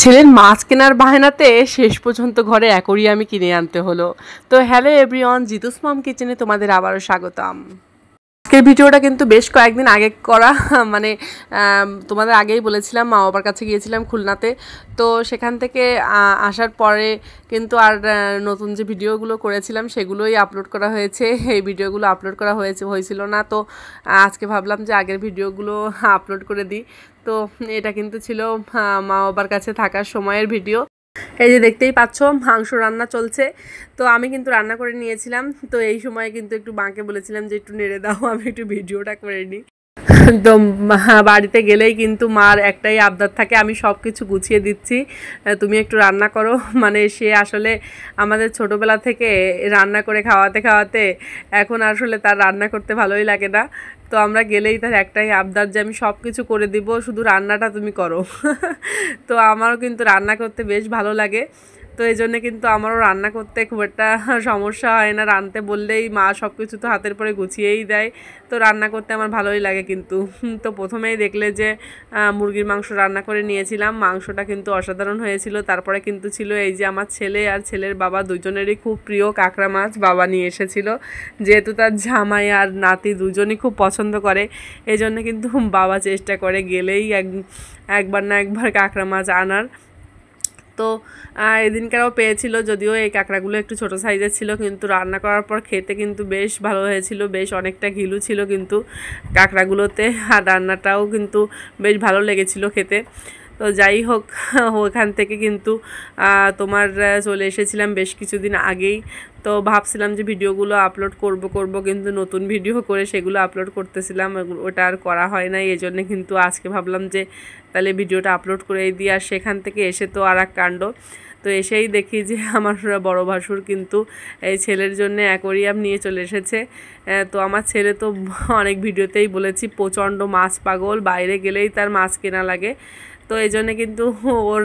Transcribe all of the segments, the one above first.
ছেলের মাছ কেনার বাহানাতে শেষ পর্যন্ত ঘরে অ্যাকোরিয়ামই কিনে আনতে হলো। তো হ্যালো এভরিওয়ান, জিতুস মম কিচেনে তোমাদের আবারও স্বাগতম। আজকের ভিডিওটা কিন্তু বেশ কয়েকদিন আগে করা, মানে তোমাদের আগেই বলেছিলাম মা বাবার কাছে গিয়েছিলাম খুলনাতে। তো সেখান থেকে আসার পরে কিন্তু আর নতুন যে ভিডিওগুলো করেছিলাম সেগুলোই আপলোড করা হয়েছে, এই ভিডিওগুলো আপলোড করা হয়েছিল না। তো আজকে ভাবলাম যে আগের ভিডিওগুলো আপলোড করে দিই। তো এটা কিন্তু ছিল মা বাবার কাছে থাকার সময়ের ভিডিও। এই যে দেখতেই পাচ্ছ মাংস রান্না চলছে। তো আমি কিন্তু রান্না করে নিয়েছিলাম। তো এই সময় কিন্তু একটু মাকে বলেছিলাম যে একটু নেড়ে দাও, আমি একটু ভিডিওটা করে নিই। তো বাড়িতে গেলেই কিন্তু মার একটাই আবদার থাকে, আমি সব কিছু গুছিয়ে দিচ্ছি, তুমি একটু রান্না করো। মানে সে আসলে আমাদের ছোটোবেলা থেকে রান্না করে খাওয়াতে খাওয়াতে এখন আসলে তার রান্না করতে ভালোই লাগে না। তো আমরা গেলেই তার একটাই আবদার যে আমি সব কিছু করে দিব, শুধু রান্নাটা তুমি করো। তো আমারও কিন্তু রান্না করতে বেশ ভালো লাগে। তো এই জন্যে কিন্তু আমারও রান্না করতে খুব একটা সমস্যা হয় না, রাঁধতে বললেই মা সব কিছু তো হাতের পরে গুছিয়েই দেয়। তো রান্না করতে আমার ভালোই লাগে কিন্তু। তো প্রথমেই দেখলে যে মুরগির মাংস রান্না করে নিয়েছিলাম, মাংসটা কিন্তু অসাধারণ হয়েছিল। তারপরে কিন্তু ছিল এই যে আমার ছেলে আর ছেলের বাবা দুজনেরই খুব প্রিয় কাঁকড়া মাছ বাবা নিয়ে এসেছিল, যেহেতু তার জামাই আর নাতি দুজনই খুব পছন্দ করে। এই জন্য কিন্তু বাবা চেষ্টা করে গেলেই একবার না একবার কাঁকড়া মাছ আনার। তো এদিনকারও পেয়েছিল, যদিও এই কাঁকড়াগুলো একটু ছোটো সাইজের ছিল, কিন্তু রান্না করার পর খেতে কিন্তু বেশ ভালো হয়েছিল, বেশ অনেকটা ঘিলু ছিল কিন্তু কাঁকড়াগুলোতে, আর রান্নাটাও কিন্তু বেশ ভালো লেগেছিল খেতে। তো যাই হোক, ওখান থেকে কিন্তু তোমার চলে এসেছিলাম বেশ কিছুদিন আগেই। তো ভাবছিলাম যে ভিডিওগুলো আপলোড করব, কিন্তু নতুন ভিডিও করে সেগুলো আপলোড করতেছিলাম, ওটা আর করা হয় নাই। এই জন্যে কিন্তু আজকে ভাবলাম যে তাহলে ভিডিওটা আপলোড করেই দিই। আর সেখান থেকে এসে তো আর এক কাণ্ড। তো এসেই দেখি যে আমার বড় ভাসুর কিন্তু এই ছেলের জন্য অ্যাকোরিয়াম নিয়ে চলে এসেছে। তো আমার ছেলে তো অনেক ভিডিওতেই বলেছি প্রচণ্ড মাছ পাগল, বাইরে গেলেই তার মাছ কেনা লাগে। তো এই জন্যে কিন্তু ওর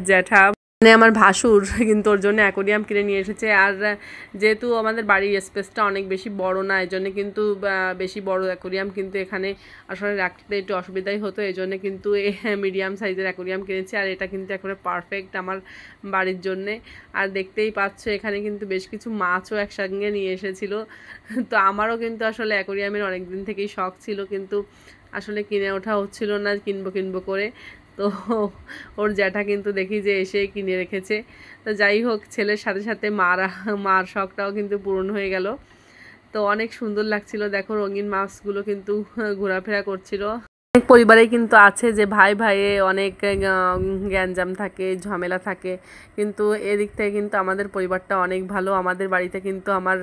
জ্যাঠা মানে আমার ভাসুর কিন্তু ওর জন্য অ্যাকোরিয়াম কিনে নিয়ে এসেছে। আর যেহেতু আমাদের বাড়ির স্পেসটা অনেক বেশি বড় না, এই জন্যে কিন্তু বেশি বড় অ্যাকোরিয়াম কিন্তু এখানে আসলে রাখতে একটু অসুবিধাই হতো। এই জন্যে কিন্তু মিডিয়াম সাইজের অ্যাকোরিয়াম কিনেছি, আর এটা কিন্তু একেবারে পারফেক্ট আমার বাড়ির জন্যে। আর দেখতেই পাচ্ছ এখানে কিন্তু বেশ কিছু মাছও একসঙ্গে নিয়ে এসেছিলো। তো আমারও কিন্তু আসলে অ্যাকোরিয়ামের অনেক দিন থেকেই শখ ছিল, কিন্তু আসলে কিনে ওঠা হচ্ছিল না, কিনবো করে। তো ওর জ্যাঠা কিন্তু দেখি যে এসেই কিনে রেখেছে। তো যাই হোক, ছেলের সাথে সাথে মার শখটাও কিন্তু পূরণ হয়ে গেল। তো অনেক সুন্দর লাগছিল, দেখো রঙিন মাছগুলো কিন্তু ঘোরাফেরা করছিল। অনেক পরিবারেই কিন্তু আছে যে ভাই ভাইয়ে অনেক গ্যাঞ্জাম থাকে, ঝামেলা থাকে, কিন্তু এদিক থেকে কিন্তু আমাদের পরিবারটা অনেক ভালো। আমাদের বাড়িতে কিন্তু আমার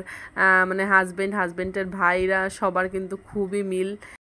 মানে হাজব্যান্ডের ভাইরা সবার কিন্তু খুবই মিল।